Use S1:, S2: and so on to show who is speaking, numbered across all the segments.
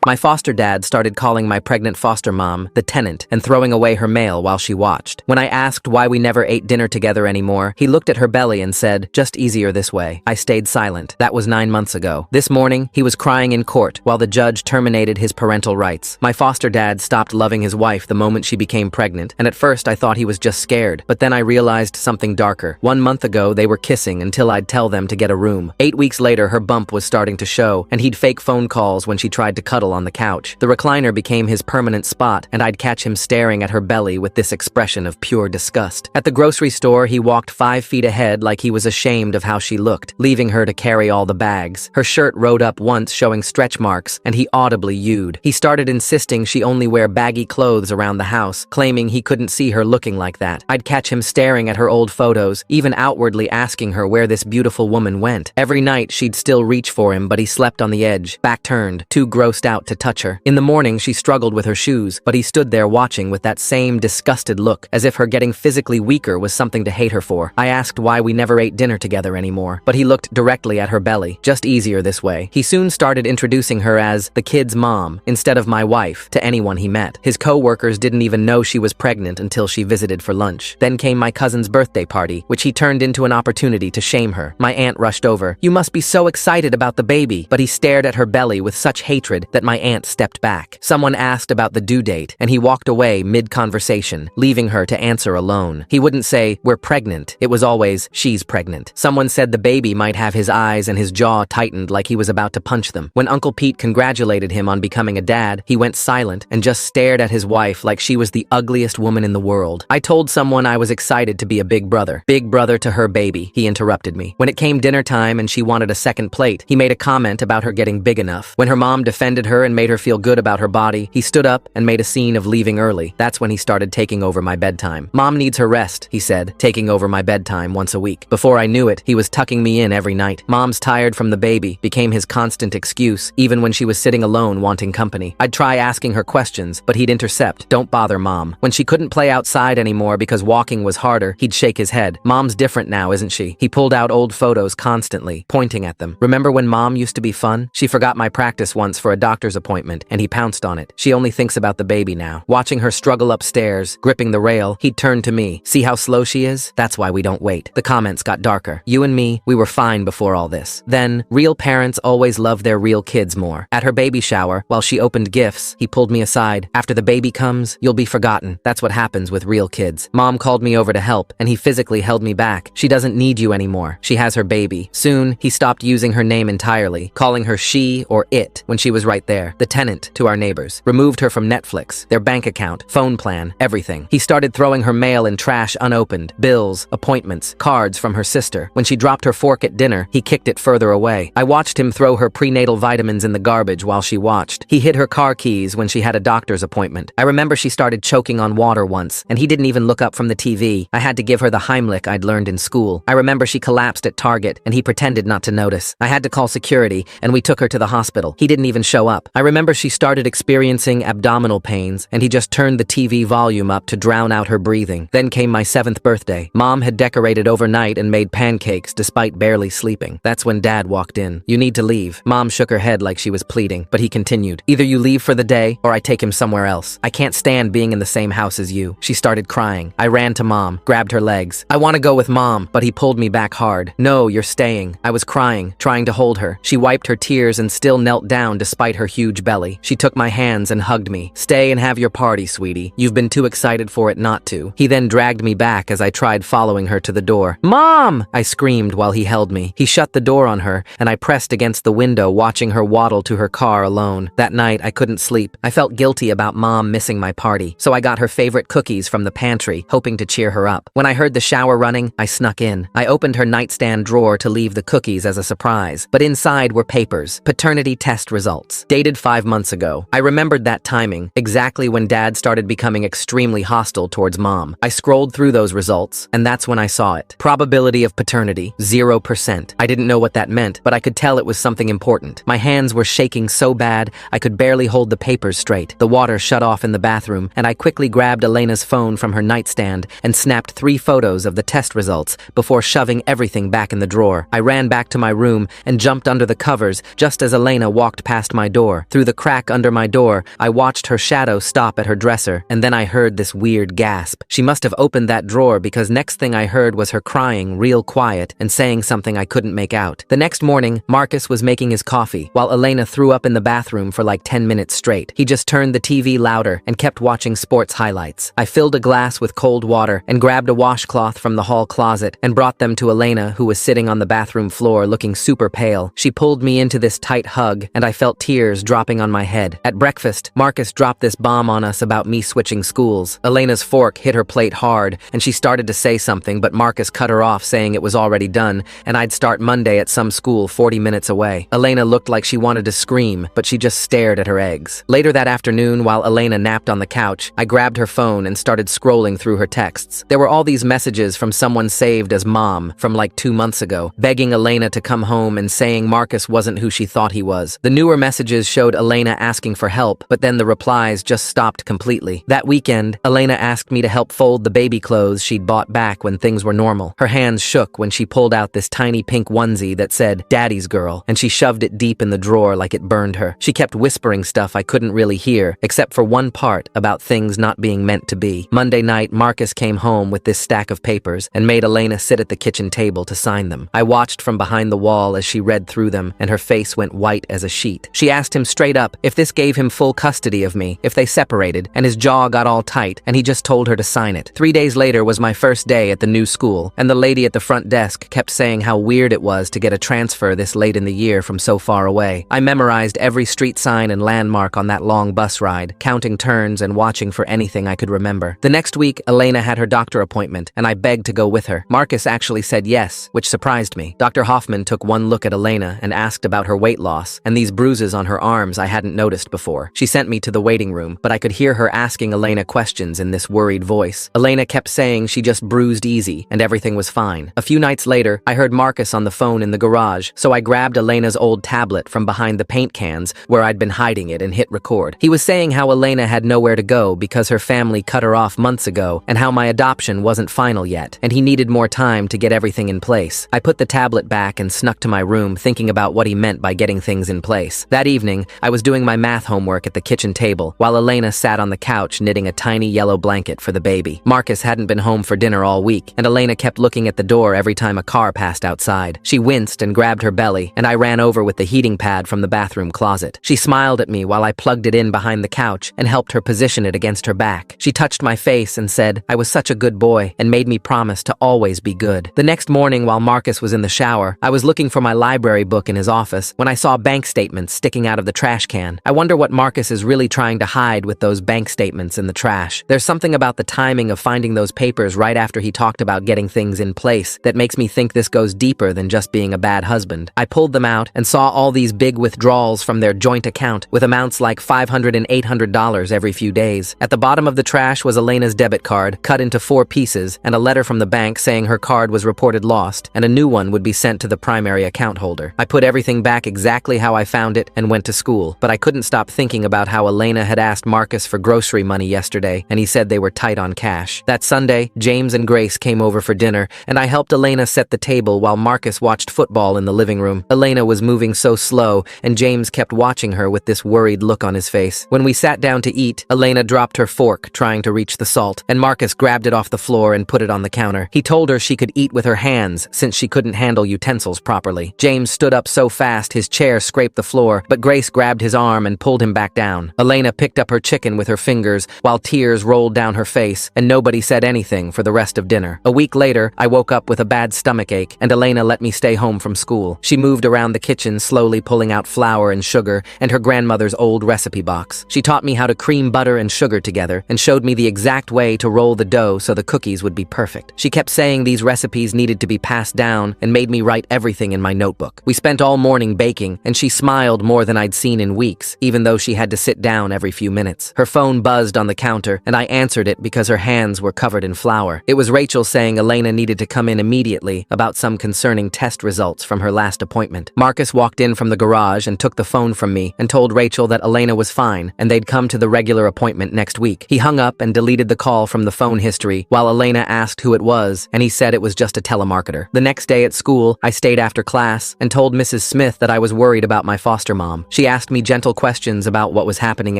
S1: My foster dad started calling my pregnant foster mom the tenant and throwing away her mail while she watched. When I asked why we never ate dinner together anymore, he looked at her belly and said, "Just easier this way." I stayed silent. That was 9 months ago. This morning, he was crying in court while the judge terminated his parental rights. My foster dad stopped loving his wife the moment she became pregnant, and at first I thought he was just scared, but then I realized something darker. 1 month ago, they were kissing until I'd tell them to get a room. 8 weeks later, her bump was starting to show, and he'd fake phone calls when she tried to cuddle on the couch. The recliner became his permanent spot, and I'd catch him staring at her belly with this expression of pure disgust. At the grocery store, he walked 5 feet ahead like he was ashamed of how she looked, leaving her to carry all the bags. Her shirt rode up once, showing stretch marks, and he audibly yewed. He started insisting she only wear baggy clothes around the house, claiming he couldn't see her looking like that. I'd catch him staring at her old photos, even outwardly asking her where this beautiful woman went. Every night, she'd still reach for him, but he slept on the edge, back turned, too grossed out to touch her. In the morning, she struggled with her shoes, but he stood there watching with that same disgusted look, as if her getting physically weaker was something to hate her for. I asked why we never ate dinner together anymore, but he looked directly at her belly. Just easier this way. He soon started introducing her as the kid's mom, instead of my wife, to anyone he met. His co-workers didn't even know she was pregnant until she visited for lunch. Then came my cousin's birthday party, which he turned into an opportunity to shame her. My aunt rushed over. "You must be so excited about the baby," but he stared at her belly with such hatred that my aunt stepped back. Someone asked about the due date, and he walked away mid-conversation, leaving her to answer alone. He wouldn't say, "We're pregnant." It was always, "She's pregnant." Someone said the baby might have his eyes and his jaw tightened like he was about to punch them. When Uncle Pete congratulated him on becoming a dad, he went silent and just stared at his wife like she was the ugliest woman in the world. I told someone I was excited to be a big brother. Big brother to her baby, he interrupted me. When it came dinner time and she wanted a second plate, he made a comment about her getting big enough. When her mom defended her and made her feel good about her body, he stood up and made a scene of leaving early. That's when he started taking over my bedtime. "Mom needs her rest," he said, taking over my bedtime once a week. Before I knew it, he was tucking me in every night. "Mom's tired from the baby" became his constant excuse, even when she was sitting alone wanting company. I'd try asking her questions, but he'd intercept, "Don't bother, Mom." When she couldn't play outside anymore because walking was harder, he'd shake his head. "Mom's different now, isn't she?" He pulled out old photos constantly, pointing at them. "Remember when Mom used to be fun? She forgot my practice once for a doctor's appointment, and he pounced on it. She only thinks about the baby now." Watching her struggle upstairs, gripping the rail, he'd turn to me. "See how slow she is? That's why we don't wait." The comments got darker. "You and me, we were fine before all this." Then, real parents always love their real kids more. At her baby shower, while she opened gifts, he pulled me aside. "After the baby comes, you'll be forgotten. That's what happens with real kids." Mom called me over to help, and he physically held me back. "She doesn't need you anymore. She has her baby." Soon, he stopped using her name entirely, calling her she or it when she was right there. The tenant to our neighbors. Removed her from Netflix, their bank account, phone plan, everything. He started throwing her mail in trash unopened, bills, appointments, cards from her sister. When she dropped her fork at dinner, he kicked it further away. I watched him throw her prenatal vitamins in the garbage while she watched. He hid her car keys when she had a doctor's appointment. I remember she started choking on water once, and he didn't even look up from the TV. I had to give her the Heimlich I'd learned in school. I remember she collapsed at Target, and he pretended not to notice. I had to call security, and we took her to the hospital. He didn't even show up. I remember she started experiencing abdominal pains, and he just turned the TV volume up to drown out her breathing. Then came my 7th birthday. Mom had decorated overnight and made pancakes despite barely sleeping. That's when Dad walked in. "You need to leave." Mom shook her head like she was pleading, but he continued. "Either you leave for the day, or I take him somewhere else. I can't stand being in the same house as you." She started crying. I ran to Mom, grabbed her legs. "I want to go with Mom," but he pulled me back hard. "No, you're staying." I was crying, trying to hold her. She wiped her tears and still knelt down despite her huge belly. She took my hands and hugged me. "Stay and have your party, sweetie. You've been too excited for it not to." He then dragged me back as I tried following her to the door. "Mom!" I screamed while he held me. He shut the door on her, and I pressed against the window watching her waddle to her car alone. That night, I couldn't sleep. I felt guilty about Mom missing my party, so I got her favorite cookies from the pantry, hoping to cheer her up. When I heard the shower running, I snuck in. I opened her nightstand drawer to leave the cookies as a surprise, but inside were papers, paternity test results, dated 5 months ago. I remembered that timing, exactly when Dad started becoming extremely hostile towards Mom. I scrolled through those results, and that's when I saw it. Probability of paternity, 0%. I didn't know what that meant, but I could tell it was something important. My hands were shaking so bad, I could barely hold the papers straight. The water shut off in the bathroom, and I quickly grabbed Elena's phone from her nightstand and snapped 3 photos of the test results before shoving everything back in the drawer. I ran back to my room and jumped under the covers just as Elena walked past my door. floor. Through the crack under my door, I watched her shadow stop at her dresser, and then I heard this weird gasp. She must have opened that drawer because next thing I heard was her crying real quiet and saying something I couldn't make out. The next morning, Marcus was making his coffee while Elena threw up in the bathroom for like 10 minutes straight. He just turned the TV louder and kept watching sports highlights. I filled a glass with cold water and grabbed a washcloth from the hall closet and brought them to Elena, who was sitting on the bathroom floor looking super pale. She pulled me into this tight hug, and I felt tears dropping on my head. At breakfast, Marcus dropped this bomb on us about me switching schools. Elena's fork hit her plate hard, and she started to say something, but Marcus cut her off, saying it was already done, and I'd start Monday at some school 40 minutes away. Elena looked like she wanted to scream, but she just stared at her eggs. Later that afternoon, while Elena napped on the couch, I grabbed her phone and started scrolling through her texts. There were all these messages from someone saved as mom from like 2 months ago, begging Elena to come home and saying Marcus wasn't who she thought he was. The newer messages showed Elena asking for help, but then the replies just stopped completely. That weekend, Elena asked me to help fold the baby clothes she'd bought back when things were normal. Her hands shook when she pulled out this tiny pink onesie that said, "Daddy's girl," and she shoved it deep in the drawer like it burned her. She kept whispering stuff I couldn't really hear, except for one part about things not being meant to be. Monday night, Marcus came home with this stack of papers and made Elena sit at the kitchen table to sign them. I watched from behind the wall as she read through them, and her face went white as a sheet. She asked him straight up if this gave him full custody of me, if they separated, and his jaw got all tight, and he just told her to sign it. 3 days later was my first day at the new school, and the lady at the front desk kept saying how weird it was to get a transfer this late in the year from so far away. I memorized every street sign and landmark on that long bus ride, counting turns and watching for anything I could remember. The next week, Elena had her doctor appointment, and I begged to go with her. Marcus actually said yes, which surprised me. Dr. Hoffman took one look at Elena and asked about her weight loss and these bruises on her arms I hadn't noticed before. She sent me to the waiting room, but I could hear her asking Elena questions in this worried voice. Elena kept saying she just bruised easy and everything was fine. A few nights later, I heard Marcus on the phone in the garage, so I grabbed Elena's old tablet from behind the paint cans where I'd been hiding it and hit record. He was saying how Elena had nowhere to go because her family cut her off months ago and how my adoption wasn't final yet, and he needed more time to get everything in place. I put the tablet back and snuck to my room thinking about what he meant by getting things in place. That evening, I was doing my math homework at the kitchen table while Elena sat on the couch knitting a tiny yellow blanket for the baby. Marcus hadn't been home for dinner all week, and Elena kept looking at the door every time a car passed outside. She winced and grabbed her belly, and I ran over with the heating pad from the bathroom closet. She smiled at me while I plugged it in behind the couch and helped her position it against her back. She touched my face and said I was such a good boy and made me promise to always be good. The next morning, while Marcus was in the shower, I was looking for my library book in his office when I saw bank statements sticking out of the trash can. I wonder what Marcus is really trying to hide with those bank statements in the trash. There's something about the timing of finding those papers right after he talked about getting things in place that makes me think this goes deeper than just being a bad husband. I pulled them out and saw all these big withdrawals from their joint account with amounts like $500 and $800 every few days. At the bottom of the trash was Elena's debit card, cut into 4 pieces, and a letter from the bank saying her card was reported lost and a new one would be sent to the primary account holder. I put everything back exactly how I found it and went to school, but I couldn't stop thinking about how Elena had asked Marcus for grocery money yesterday, and he said they were tight on cash. That Sunday, James and Grace came over for dinner, and I helped Elena set the table while Marcus watched football in the living room. Elena was moving so slow, and James kept watching her with this worried look on his face. When we sat down to eat, Elena dropped her fork, trying to reach the salt, and Marcus grabbed it off the floor and put it on the counter. He told her she could eat with her hands since she couldn't handle utensils properly. James stood up so fast his chair scraped the floor, but Grace grabbed his arm and pulled him back down. Elena picked up her chicken with her fingers while tears rolled down her face, and nobody said anything for the rest of dinner. A week later, I woke up with a bad stomachache, and Elena let me stay home from school. She moved around the kitchen, slowly pulling out flour and sugar and her grandmother's old recipe box. She taught me how to cream butter and sugar together and showed me the exact way to roll the dough so the cookies would be perfect. She kept saying these recipes needed to be passed down and made me write everything in my notebook. We spent all morning baking, and she smiled more than I'd seen in weeks, even though she had to sit down every few minutes. Her phone buzzed on the counter, and I answered it because her hands were covered in flour. It was Rachel saying Elena needed to come in immediately about some concerning test results from her last appointment. Marcus walked in from the garage and took the phone from me and told Rachel that Elena was fine and they'd come to the regular appointment next week. He hung up and deleted the call from the phone history while Elena asked who it was, and he said it was just a telemarketer. The next day at school, I stayed after class and told Mrs. Smith that I was worried about my foster mom. She asked me gentle questions about what was happening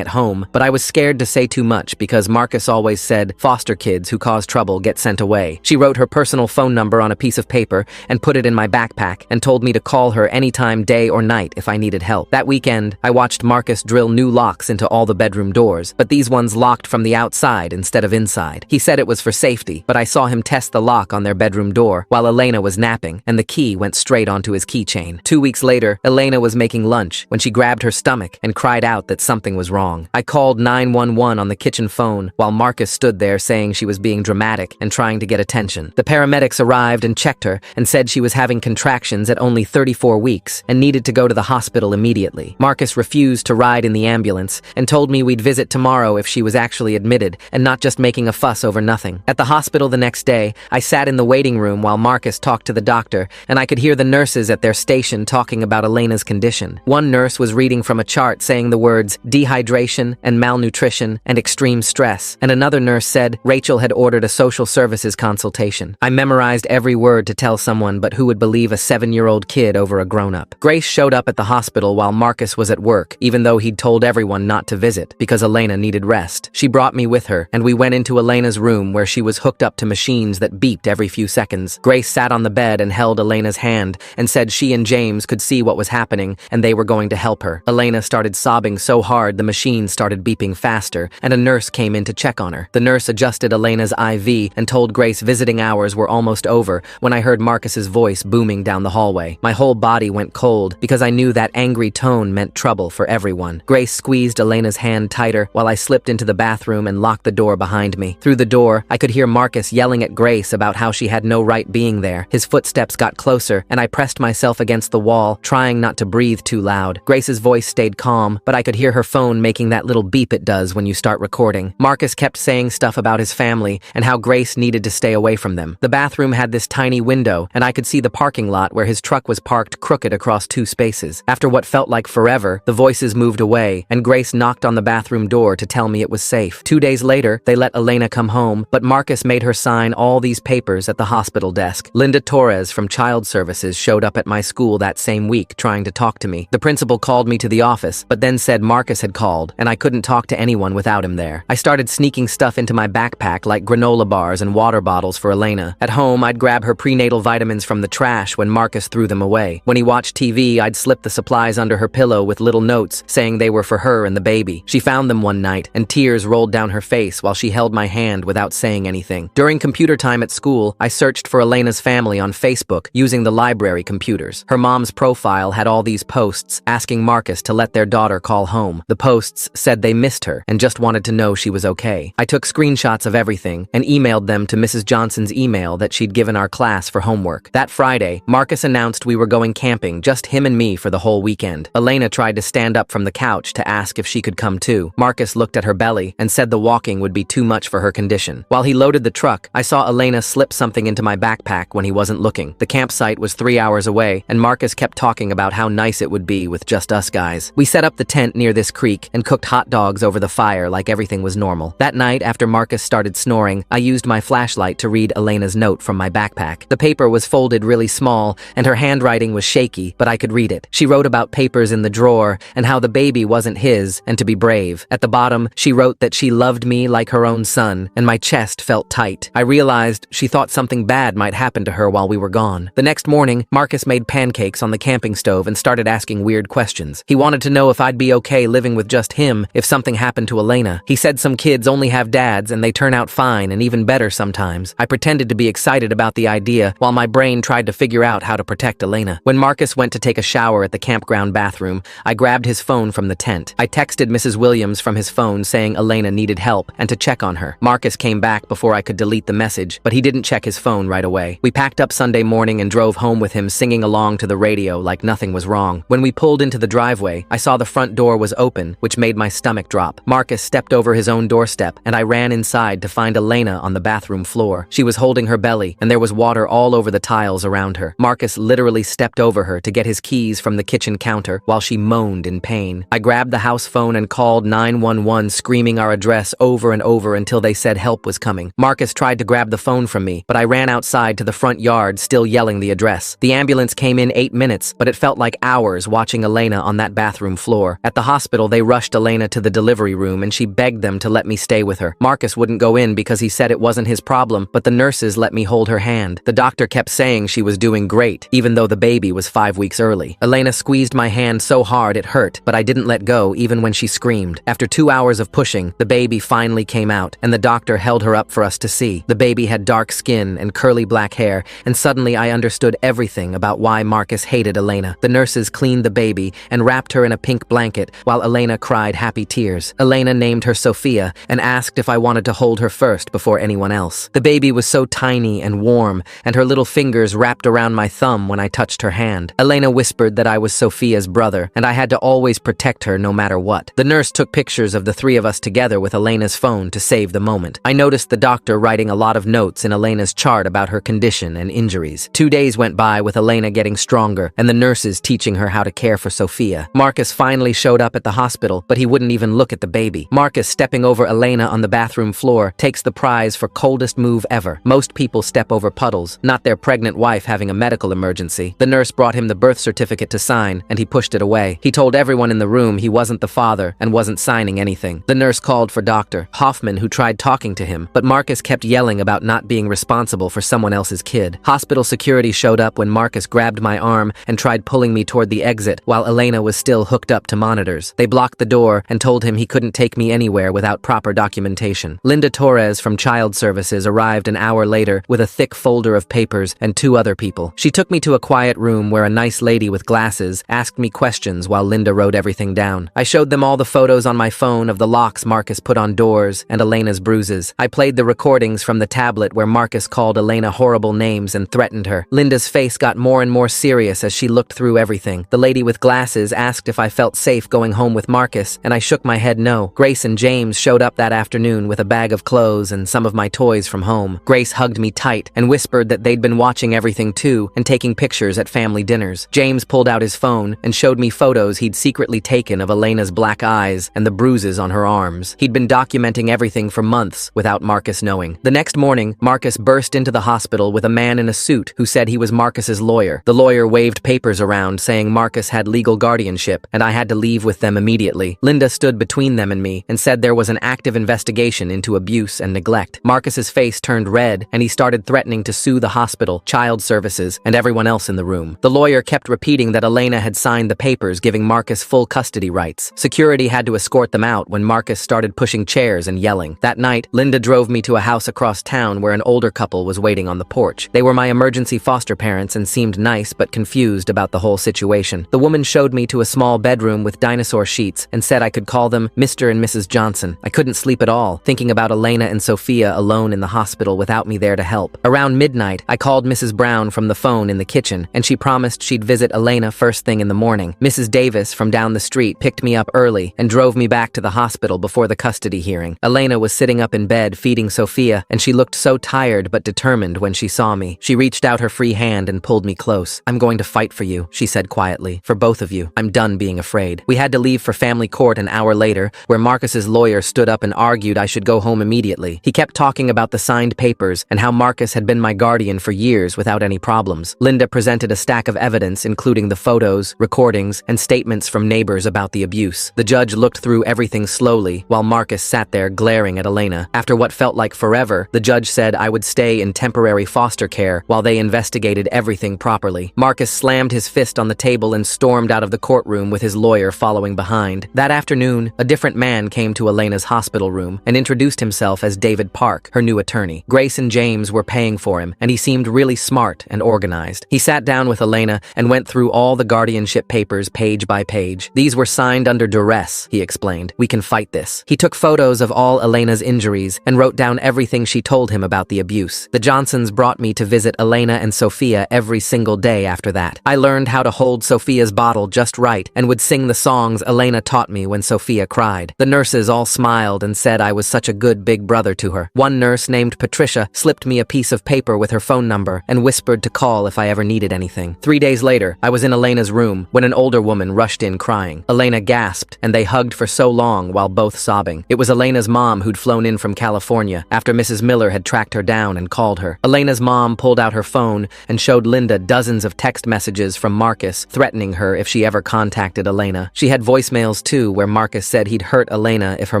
S1: at home, but I was scared to say too much because Marcus always said foster kids who cause trouble get sent away. She wrote her personal phone number on a piece of paper and put it in my backpack and told me to call her anytime, day or night, if I needed help. That weekend, I watched Marcus drill new locks into all the bedroom doors, but these ones locked from the outside instead of inside. He said it was for safety, but I saw him test the lock on their bedroom door while Elena was napping, and the key went straight onto his keychain. 2 weeks later, Elena was making lunch when she grabbed her stomach and cried out that something was wrong. I called 911 on the kitchen phone while Marcus stood there saying she was being dramatic and trying to get attention. The paramedics arrived and checked her and said she was having contractions at only 34 weeks and needed to go to the hospital immediately. Marcus refused to ride in the ambulance and told me we'd visit tomorrow if she was actually admitted and not just making a fuss over nothing. At the hospital the next day, I sat in the waiting room while Marcus talked to the doctor, and I could hear the nurses at their station talking about Elena's condition. One nurse was reading from a chart saying the words dehydration and malnutrition and extreme stress, and another nurse said Rachel had ordered a social services consultation. I memorized every word to tell someone, but who would believe a 7-year-old kid over a grown-up? Grace showed up at the hospital while Marcus was at work, even though he'd told everyone not to visit because Elena needed rest. She brought me with her, and we went into Elena's room where she was hooked up to machines that beeped every few seconds. Grace sat on the bed and held Elena's hand and said she and James could see what was happening and they were going to help her. Elena started sobbing so hard the machine started beeping faster, and a nurse came in to check on her. The nurse adjusted Elena's IV and told Grace visiting hours were almost over when I heard Marcus's voice booming down the hallway. My whole body went cold because I knew that angry tone meant trouble for everyone. Grace squeezed Elena's hand tighter while I slipped into the bathroom and locked the door behind me. Through the door, I could hear Marcus yelling at Grace about how she had no right being there. His footsteps got closer, and I pressed myself against the wall, trying not to breathe too loud. Grace's voice stayed calm, but I could hear her phone making that little beep it does when you start recording. Marcus kept saying stuff about his family and how Grace needed to stay away from them. The bathroom had this tiny window, and I could see the parking lot where his truck was parked crooked across 2 spaces. After what felt like forever, the voices moved away, and Grace knocked on the bathroom door to tell me it was safe. 2 days later, they let Elena come home, but Marcus made her sign all these papers at the hospital desk. Linda Torres from Child Services showed up at my school that same week trying to talk to me. The principal called me to the office, but then said Marcus had called, and I couldn't talk to anyone without him there. I started sneaking stuff into my backpack like granola bars and water bottles for Elena. At home, I'd grab her prenatal vitamins from the trash when Marcus threw them away. When he watched TV, I'd slip the supplies under her pillow with little notes saying they were for her and the baby. She found them one night, and tears rolled down her face while she held my hand without saying anything. During computer time at school, I searched for Elena's family on Facebook using the library computers. Her mom's profile had all these posts asking Marcus to let their daughter call home. The posts said they missed her and just wanted to know she was okay. I took screenshots of everything and emailed them to Mrs. Johnson's email that she'd given our class for homework. That Friday, Marcus announced we were going camping, just him and me for the whole weekend. Elena tried to stand up from the couch to ask if she could come too. Marcus looked at her belly and said the walking would be too much for her condition. While he loaded the truck, I saw Elena slip something into my backpack when he wasn't looking. The campsite was 3 hours away, and Marcus kept talking about how nice it would be with just us guys. We set up the tent near this creek and cooked hot dogs over the fire like everything was normal. That night, after Marcus started snoring, I used my flashlight to read Elena's note from my backpack. The paper was folded really small, and her handwriting was shaky, but I could read it. She wrote about papers in the drawer and how the baby wasn't his and to be brave. At the bottom, she wrote that she loved me like her own son, and my chest felt tight. I realized she thought something bad might happen to her while we were gone. The next morning, Marcus made pancakes on the camping stove and started asking weird questions. He wanted to know if I'd be okay living with just him if something happened to Elena. He said some kids only have dads and they turn out fine and even better sometimes. I pretended to be excited about the idea while my brain tried to figure out how to protect Elena. When Marcus went to take a shower at the campground bathroom, I grabbed his phone from the tent. I texted Mrs. Williams from his phone saying Elena needed help and to check on her. Marcus came back before I could delete the message, but he didn't check his phone right away. We packed up Sunday morning and drove home with him singing along to the radio like nothing was wrong. When we pulled into the driveway, I saw the front door was open, which made my stomach drop. Marcus stepped over his own doorstep, and I ran inside to find Elena on the bathroom floor. She was holding her belly, and there was water all over the tiles around her. Marcus literally stepped over her to get his keys from the kitchen counter while she moaned in pain. I grabbed the house phone and called 911, screaming our address over and over until they said help was coming. Marcus tried to grab the phone from me, but I ran outside to the front yard still yelling the address. The ambulance came in 8 minutes, but it felt like hours watching Elena on that bathroom floor. At the hospital, they rushed Elena to the delivery room and she begged them to let me stay with her. Marcus wouldn't go in because he said it wasn't his problem, but the nurses let me hold her hand. The doctor kept saying she was doing great, even though the baby was 5 weeks early. Elena squeezed my hand so hard it hurt, but I didn't let go even when she screamed. After 2 hours of pushing, the baby finally came out, and the doctor held her up for us to see. The baby had dark skin and curly black hair, and suddenly I understood everything about why Marcus hated Elena. The nurses cleaned the baby and wrapped her in a pink blanket while Elena cried happy tears. Elena named her Sophia and asked if I wanted to hold her first before anyone else. The baby was so tiny and warm, and her little fingers wrapped around my thumb when I touched her hand. Elena whispered that I was Sophia's brother, and I had to always protect her no matter what. The nurse took pictures of the three of us together with Elena's phone to save the moment. I noticed the doctor writing a lot of notes in Elena's chart about her condition and injuries. 2 days went by with Elena getting stronger and the nurses teaching her how to care for Sophia. Marcus finally showed up at the hospital, but he wouldn't even look at the baby. Marcus, stepping over Elena on the bathroom floor, takes the prize for coldest move ever. Most people step over puddles, not their pregnant wife having a medical emergency. The nurse brought him the birth certificate to sign, and he pushed it away. He told everyone in the room he wasn't the father and wasn't signing anything. The nurse called for Dr. Hoffman, who tried talking to him, but Marcus kept yelling about not being responsible for someone else's kid. Hospital security showed up when Marcus grabbed my arm and tried pulling me toward the exit while Elena was still hooked up to monitors. They blocked the door and told him he couldn't take me anywhere without proper documentation. Linda Torres from Child Services arrived an hour later with a thick folder of papers and 2 other people. She took me to a quiet room where a nice lady with glasses asked me questions while Linda wrote everything down. I showed them all the photos on my phone of the locks Marcus put on doors and Elena's bruises. I played the recordings from the tablet where Marcus called Elena horrible names and threatened her. Linda's face got more and more serious as she looked through everything. The lady with glasses asked if I felt safe going home with Marcus, and I shook my head no. Grace and James showed up that afternoon with a bag of clothes and some of my toys from home. Grace hugged me tight and whispered that they'd been watching everything too and taking pictures at family dinners. James pulled out his phone and showed me photos he'd secretly taken of Elena's black eyes and the bruises on her arms. He'd been documenting everything for months without Marcus knowing. The next morning, Marcus burst into the hospital with a man in a suit who said he was Marcus's lawyer. The lawyer waved papers around saying Marcus had legal guardianship and I had to leave with them immediately. Linda stood between them and me and said there was an active investigation into abuse and neglect. Marcus's face turned red and he started threatening to sue the hospital, Child Services, and everyone else in the room. The lawyer kept repeating that Elena had signed the papers giving Marcus full custody rights. Security had to escort them out when Marcus started pushing chairs and yelling. That night, Linda drove me to a house across town where an older couple was waiting on the porch. They were my emergency foster parents and seemed nice but confused about the whole situation. The woman showed me to a small bedroom with dinosaur sheets and said I could call them Mr. and Mrs. Johnson. I couldn't sleep at all, thinking about Elena and Sophia alone in the hospital without me there to help. Around midnight, I called Mrs. Brown from the phone in the kitchen, and she promised she'd visit Elena first thing in the morning. Mrs. Davis from down the street picked me up early and drove me back to the hospital before the custody hearing. Elena was sitting up in bed feeding Sophia, and she looked so tired but determined when she saw me. She reached out her free hand and pulled me close. "I'm going to fight for you," she said quietly. "For both of you. I'm done being afraid." We had to leave for family court an hour later, where Marcus's lawyer stood up and argued I should go home immediately. He kept talking about the signed papers and how Marcus had been my guardian for years without any problems. Linda presented a stack of evidence, including the photos, recordings, and statements from neighbors about the abuse. The judge looked through everything slowly, while Marcus sat there glaring at Elena. After what felt like forever, the judge said I would stay in temporary foster care while they investigated everything properly. Marcus slammed his fist on the table and stormed out of the courtroom with his lawyer following behind. That afternoon, a different man came to Elena's hospital room and introduced himself as David Park, her new attorney. Grace and James were paying for him, and he seemed really smart and organized. He sat down with Elena and went through all the guardianship papers page by page. "These were signed under duress," he explained. "We can fight this." He took photos of all Elena's injuries and wrote down everything she told him about the abuse. The Johnsons brought me to visit Elena and Sophia every single day after that. I learned how to hold Sophia's bottle just right and would sing the songs Elena taught me when Sophia cried. The nurses all smiled and said I was such a good big brother to her. One nurse named Patricia slipped me a piece of paper with her phone number and whispered to call if I ever needed anything. 3 days later, I was in Elena's room when an older woman rushed in crying. Elena gasped, and they hugged for so long while both sobbing. It was Elena's mom who'd flown in from California after Mrs. Miller had tracked her down and called her. Elena's mom pulled out her phone and showed Linda dozens of text messages from Marcus threatening her if she ever never contacted Elena. She had voicemails too, where Marcus said he'd hurt Elena if her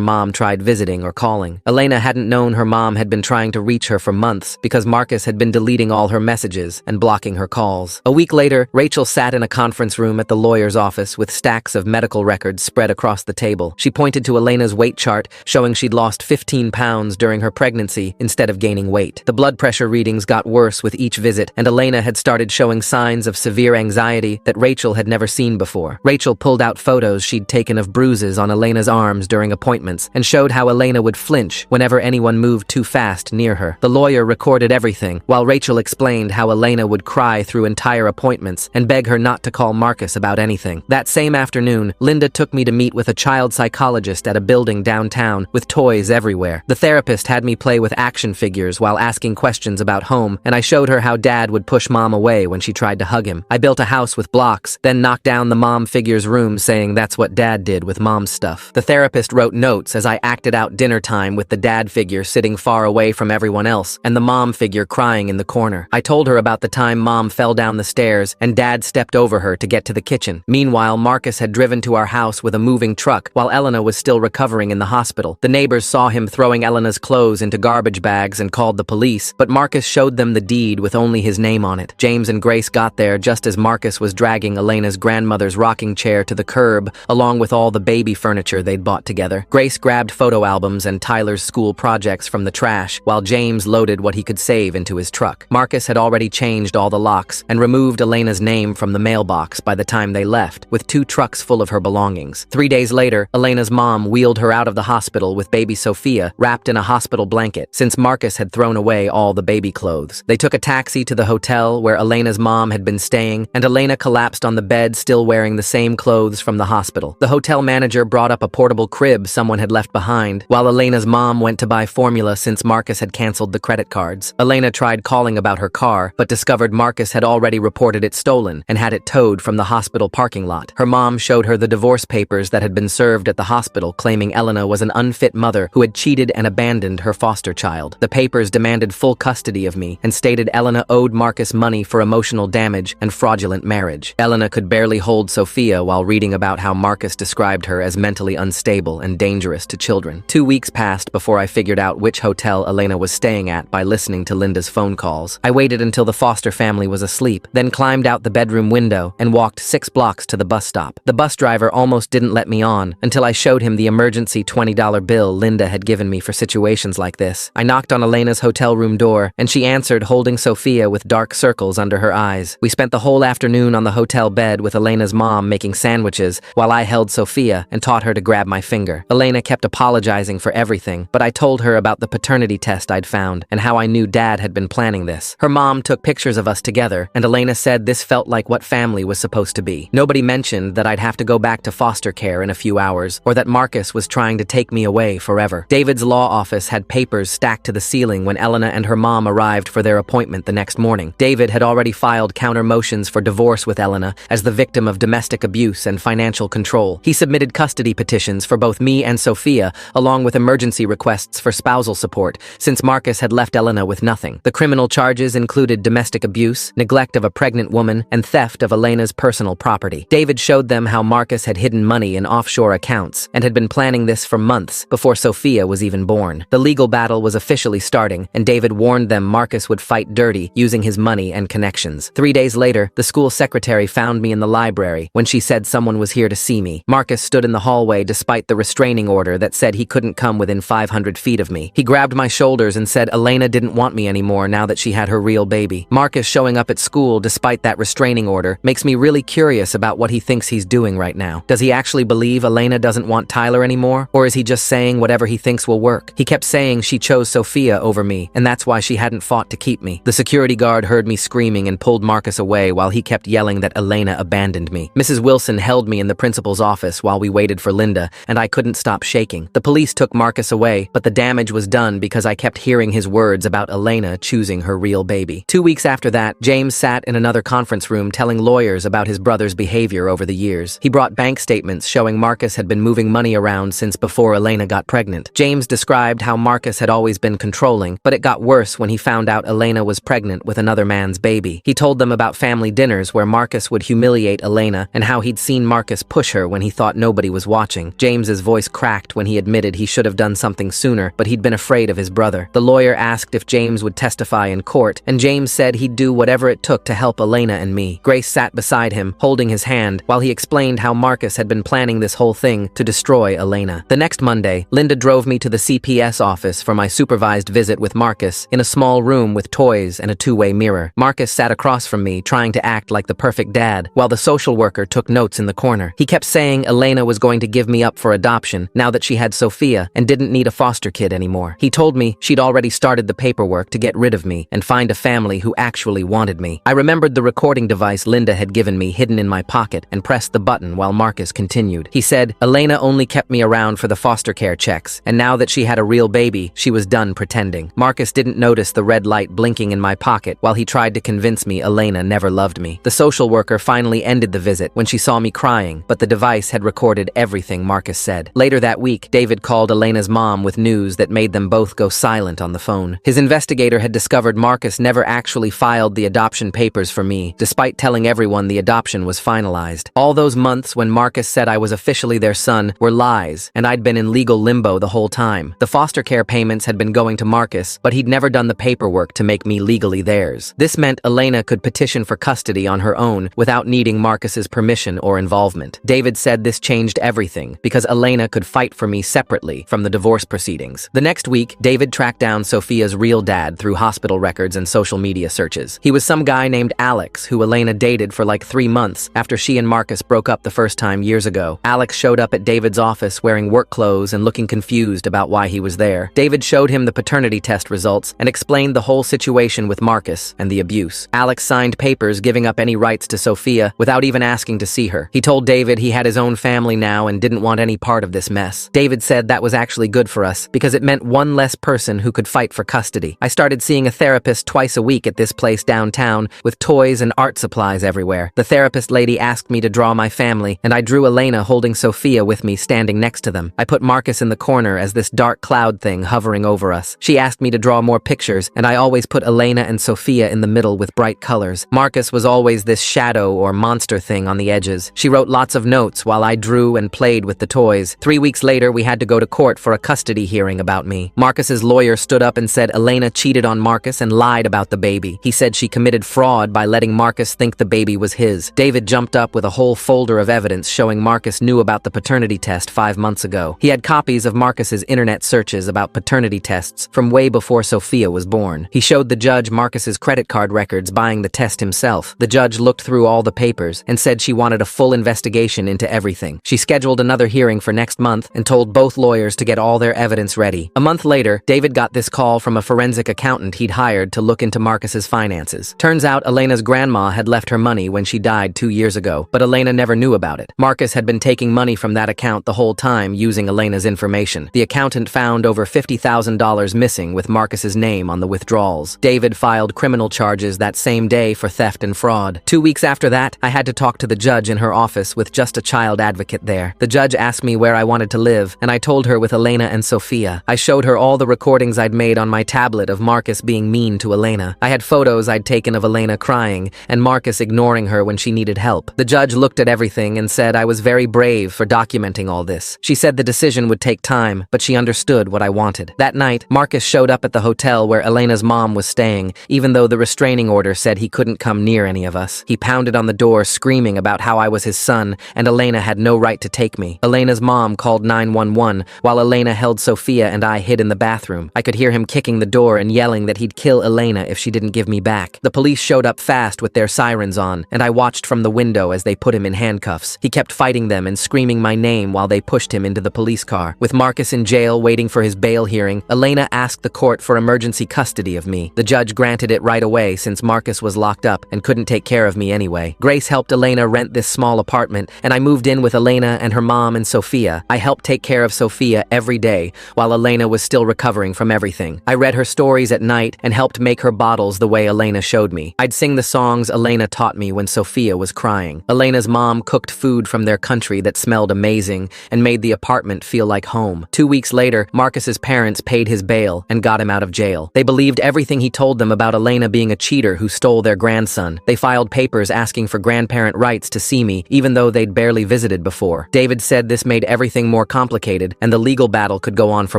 S1: mom tried visiting or calling. Elena hadn't known her mom had been trying to reach her for months because Marcus had been deleting all her messages and blocking her calls. A week later, Rachel sat in a conference room at the lawyer's office with stacks of medical records spread across the table. She pointed to Elena's weight chart, showing she'd lost 15 pounds during her pregnancy instead of gaining weight. The blood pressure readings got worse with each visit, and Elena had started showing signs of severe anxiety that Rachel had never seen before. Rachel pulled out photos she'd taken of bruises on Elena's arms during appointments and showed how Elena would flinch whenever anyone moved too fast near her. The lawyer recorded everything, while Rachel explained how Elena would cry through entire appointments and beg her not to call Marcus about anything. That same afternoon, Linda took me to meet with a child psychologist at a building downtown with toys everywhere. The therapist had me play with action figures while asking questions about home, and I showed her how Dad would push Mom away when she tried to hug him. I built a house with blocks, then knocked down the Mom figure's room, saying that's what Dad did with Mom's stuff. The therapist wrote notes as I acted out dinner time with the Dad figure sitting far away from everyone else and the Mom figure crying in the corner. I told her about the time Mom fell down the stairs and Dad stepped over her to get to the kitchen. Meanwhile, Marcus had driven to our house with a moving truck while Elena was still recovering in the hospital. The neighbors saw him throwing Elena's clothes into garbage bags and called the police, but Marcus showed them the deed with only his name on it. James and Grace got there just as Marcus was dragging Elena's grandmother's rocking chair to the curb, along with all the baby furniture they'd bought together. Grace grabbed photo albums and Tyler's school projects from the trash, while James loaded what he could save into his truck. Marcus had already changed all the locks and removed Elena's name from the mailbox by the time they left, with 2 trucks full of her belongings. 3 days later, Elena's mom wheeled her out of the hospital with baby Sophia wrapped in a hospital blanket, since Marcus had thrown away all the baby clothes. They took a taxi to the hotel where Elena's mom had been staying, and Elena collapsed on the bed still wearing the same clothes from the hospital. The hotel manager brought up a portable crib someone had left behind, while Elena's mom went to buy formula since Marcus had canceled the credit cards. Elena tried calling about her car, but discovered Marcus had already reported it stolen and had it towed from the hospital parking lot. Her mom showed her the divorce papers that had been served at the hospital, claiming Elena was an unfit mother who had cheated and abandoned her foster child. The papers demanded full custody of me and stated Elena owed Marcus money for emotional damage and fraudulent marriage. Elena could barely hold Sophia while reading about how Marcus described her as mentally unstable and dangerous to children. 2 weeks passed before I figured out which hotel Elena was staying at by listening to Linda's phone calls. I waited until the foster family was asleep, then climbed out the bedroom window and walked 6 blocks to the bus stop. The bus driver almost didn't let me on until I showed him the emergency $20 bill Linda had given me for situations like this. I knocked on Elena's hotel room door, and she answered holding Sophia with dark circles under her eyes. We spent the whole afternoon on the hotel bed with Elena's mom making sandwiches while I held Sophia and taught her to grab my finger. Elena kept apologizing for everything, but I told her about the paternity test I'd found and how I knew Dad had been planning this. Her mom took pictures of us together, and Elena said this felt like what family was supposed to be. Nobody mentioned that I'd have to go back to foster care in a few hours, or that Marcus was trying to take me away forever. David's law office had papers stacked to the ceiling when Elena and her mom arrived for their appointment the next morning. David had already filed counter motions for divorce with Elena as the victim of domestic abuse and financial control. He submitted custody petitions for both me and Sophia, along with emergency requests for spousal support, since Marcus had left Elena with nothing. The criminal charges included domestic abuse, neglect of a pregnant woman, and theft of Elena's personal property. David showed them how Marcus had hidden money in offshore accounts and had been planning this for months before Sophia was even born. The legal battle was officially starting, and David warned them Marcus would fight dirty using his money and connections. 3 days later, the school secretary found me in the library when she said someone was here to see me. Marcus stood in the hallway despite the restraining order that said he couldn't come within 500 feet of me. He grabbed my shoulders and said Elena didn't want me anymore now that she had her real baby. Marcus showing up at school despite that restraining order makes me really curious about what he thinks he's doing right now. Does he actually believe Elena doesn't want Tyler anymore? Or is he just saying whatever he thinks will work? He kept saying she chose Sophia over me, and that's why she hadn't fought to keep me. The security guard heard me screaming and pulled Marcus away while he kept yelling that Elena abandoned me. Mrs. Wilson held me in the principal's office while we waited for Linda, and I couldn't stop shaking. The police took Marcus away, but the damage was done because I kept hearing his words about Elena choosing her real baby. 2 weeks after that, James sat in another conference room telling lawyers about his brother's behavior over the years. He brought bank statements showing Marcus had been moving money around since before Elena got pregnant. James described how Marcus had always been controlling, but it got worse when he found out Elena was pregnant with another man's baby. He told them about family dinners where Marcus would humiliate Elena Elena and how he'd seen Marcus push her when he thought nobody was watching. James's voice cracked when he admitted he should have done something sooner, but he'd been afraid of his brother. The lawyer asked if James would testify in court, and James said he'd do whatever it took to help Elena and me. Grace sat beside him, holding his hand, while he explained how Marcus had been planning this whole thing to destroy Elena. The next Monday, Linda drove me to the CPS office for my supervised visit with Marcus in a small room with toys and a two-way mirror. Marcus sat across from me, trying to act like the perfect dad, while the social worker took notes in the corner. He kept saying Elena was going to give me up for adoption now that she had Sophia and didn't need a foster kid anymore. He told me she'd already started the paperwork to get rid of me and find a family who actually wanted me. I remembered the recording device Linda had given me hidden in my pocket and pressed the button while Marcus continued. He said, Elena only kept me around for the foster care checks, and now that she had a real baby, she was done pretending. Marcus didn't notice the red light blinking in my pocket while he tried to convince me Elena never loved me. The social worker finally ended the visit when she saw me crying, but the device had recorded everything Marcus said. Later that week, David called Elena's mom with news that made them both go silent on the phone. His investigator had discovered Marcus never actually filed the adoption papers for me, despite telling everyone the adoption was finalized. All those months when Marcus said I was officially their son were lies, and I'd been in legal limbo the whole time. The foster care payments had been going to Marcus, but he'd never done the paperwork to make me legally theirs. This meant Elena could petition for custody on her own without needing Marcus's permission or involvement. David said this changed everything because Elena could fight for me separately from the divorce proceedings. The next week, David tracked down Sophia's real dad through hospital records and social media searches. He was some guy named Alex who Elena dated for like 3 months after she and Marcus broke up the first time years ago. Alex showed up at David's office wearing work clothes and looking confused about why he was there. David showed him the paternity test results and explained the whole situation with Marcus and the abuse. Alex signed papers giving up any rights to Sophia without even asking to see her. He told David he had his own family now and didn't want any part of this mess. David said that was actually good for us because it meant one less person who could fight for custody. I started seeing a therapist twice a week at this place downtown with toys and art supplies everywhere. The therapist lady asked me to draw my family, and I drew Elena holding Sophia with me standing next to them. I put Marcus in the corner as this dark cloud thing hovering over us. She asked me to draw more pictures, and I always put Elena and Sophia in the middle with bright colors. Marcus was always this shadow or monster thing on the edges. She wrote lots of notes while I drew and played with the toys. 3 weeks later, we had to go to court for a custody hearing about me. Marcus's lawyer stood up and said Elena cheated on Marcus and lied about the baby. He said she committed fraud by letting Marcus think the baby was his. David jumped up with a whole folder of evidence showing Marcus knew about the paternity test 5 months ago. He had copies of Marcus's internet searches about paternity tests from way before Sophia was born. He showed the judge Marcus's credit card records buying the test himself. The judge looked through all the papers and said she wanted a full investigation into everything. She scheduled another hearing for next month and told both lawyers to get all their evidence ready. A month later, David got this call from a forensic accountant he'd hired to look into Marcus's finances. Turns out Elena's grandma had left her money when she died 2 years ago, but Elena never knew about it. Marcus had been taking money from that account the whole time using Elena's information. The accountant found over $50,000 missing with Marcus's name on the withdrawals. David filed criminal charges that same day for theft and fraud. 2 weeks after that, I had to talk to the judge in her office with just a child advocate there. The judge asked me where I wanted to live, and I told her with Elena and Sophia. I showed her all the recordings I'd made on my tablet of Marcus being mean to Elena. I had photos I'd taken of Elena crying and Marcus ignoring her when she needed help. The judge looked at everything and said I was very brave for documenting all this. She said the decision would take time, but she understood what I wanted. That night, Marcus showed up at the hotel where Elena's mom was staying, even though the restraining order said he couldn't come near any of us. He pounded on the door screaming about how I was his son and Elena had no right to take me. Elena's mom called 911 while Elena held Sophia and I hid in the bathroom. I could hear him kicking the door and yelling that he'd kill Elena if she didn't give me back. The police showed up fast with their sirens on, and I watched from the window as they put him in handcuffs. He kept fighting them and screaming my name while they pushed him into the police car. With Marcus in jail waiting for his bail hearing, Elena asked the court for emergency custody of me. The judge granted it right away since Marcus was locked up and couldn't take care of me anyway. Grace helped Elena rent this small apartment, and I moved in with Elena and her mom and Sophia. I helped take care of Sophia every day while Elena was still recovering from everything. I read her stories at night and helped make her bottles the way Elena showed me. I'd sing the songs Elena taught me when Sophia was crying. Elena's mom cooked food from their country that smelled amazing and made the apartment feel like home. 2 weeks later, Marcus's parents paid his bail and got him out of jail. They believed everything he told them about Elena being a cheater who stole their grandson. They filed papers asking for grandparent grandparent rights to see me, even though they'd barely visited before. David said this made everything more complicated, and the legal battle could go on for